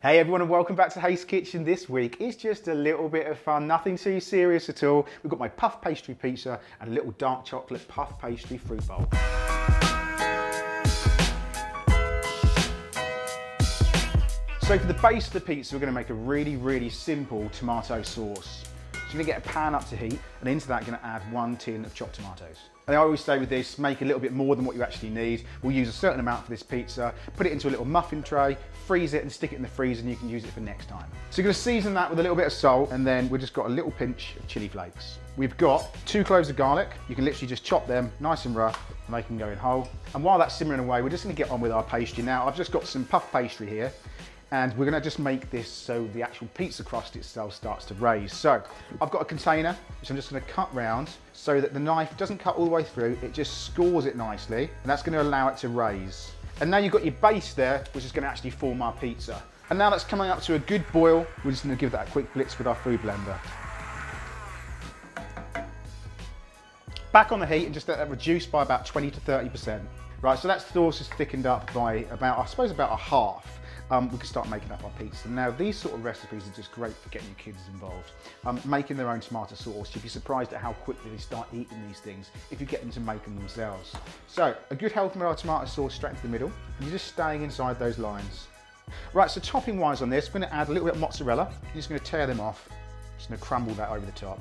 Hey everyone and welcome back to Haste Kitchen. This week it's just a little bit of fun, nothing too serious at all. We've got my puff pastry pizza and a little dark chocolate puff pastry fruit bowl. So for the base of the pizza we're going to make a really simple tomato sauce. So you're going to get a pan up to heat and into that you're going to add 1 tin of chopped tomatoes. And I always say with this, make a little bit more than what you actually need. We'll use a certain amount for this pizza, put it into a little muffin tray, freeze it and stick it in the freezer and you can use it for next time. So you're going to season that with a little bit of salt and then we've just got a little pinch of chili flakes. We've got 2 cloves of garlic. You can literally just chop them nice and rough and they can go in whole. And while that's simmering away, we're just going to get on with our pastry. Now I've just got some puff pastry here and we're going to just make this so the actual pizza crust itself starts to raise. So I've got a container which I'm just going to cut round so that the knife doesn't cut all the way through, it just scores it nicely and that's going to allow it to raise. And now you've got your base there, which is going to actually form our pizza. And now that's coming up to a good boil, we're just going to give that a quick blitz with our food blender. Back on the heat and just let that reduce by about 20 to 30%. Right, so that sauce is thickened up by about, I suppose, about a half. We can start making up our pizza. Now these sort of recipes are just great for getting your kids involved. Making their own tomato sauce, you'd be surprised at how quickly they start eating these things if you get them to make them themselves. So a good healthy tomato sauce straight into the middle, and you're just staying inside those lines. Right, so topping wise on this, we're going to add a little bit of mozzarella. You're just going to tear them off, just going to crumble that over the top.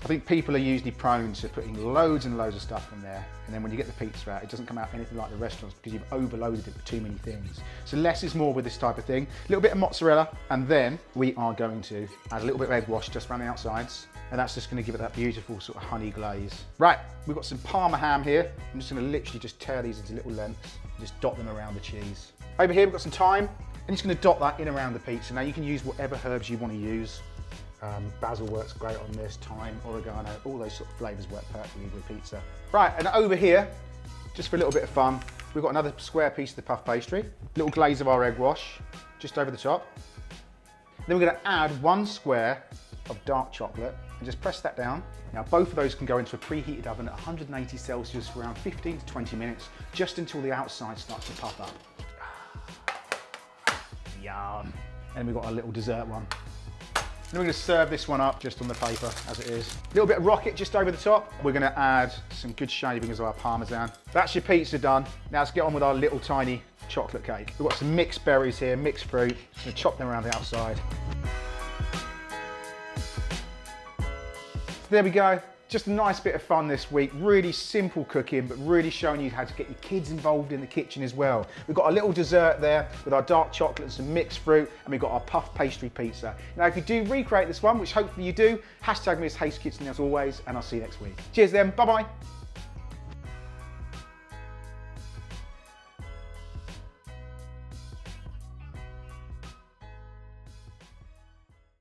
I think people are usually prone to putting loads and loads of stuff in there, and then when you get the pizza out, it doesn't come out anything like the restaurants because you've overloaded it with too many things. So less is more with this type of thing. A little bit of mozzarella, and then we are going to add a little bit of egg wash just around the outsides, and that's just going to give it that beautiful sort of honey glaze. Right, we've got some parma ham here. I'm just going to literally just tear these into little lengths, and just dot them around the cheese. Over here we've got some thyme, and just going to dot that in around the pizza. Now you can use whatever herbs you want to use. Basil works great on this, thyme, oregano, all those sort of flavours work perfectly with pizza. Right, and over here, just for a little bit of fun, we've got another square piece of the puff pastry, little glaze of our egg wash, just over the top. Then we're going to add 1 square of dark chocolate and just press that down. Now both of those can go into a preheated oven at 180 Celsius for around 15 to 20 minutes, just until the outside starts to puff up. Yum. And we've got our little dessert one. Then we're going to serve this one up just on the paper as it is. A little bit of rocket just over the top. We're going to add some good shavings of our parmesan. That's your pizza done. Now let's get on with our little tiny chocolate cake. We've got some mixed berries here, mixed fruit. Just going to chop them around the outside. So there we go. Just a nice bit of fun this week. Really simple cooking, but really showing you how to get your kids involved in the kitchen as well. We've got a little dessert there with our dark chocolate and some mixed fruit, and we've got our puff pastry pizza. Now, if you do recreate this one, which hopefully you do, hashtag me as Haste Kitchen as always, and I'll see you next week. Cheers then, bye-bye.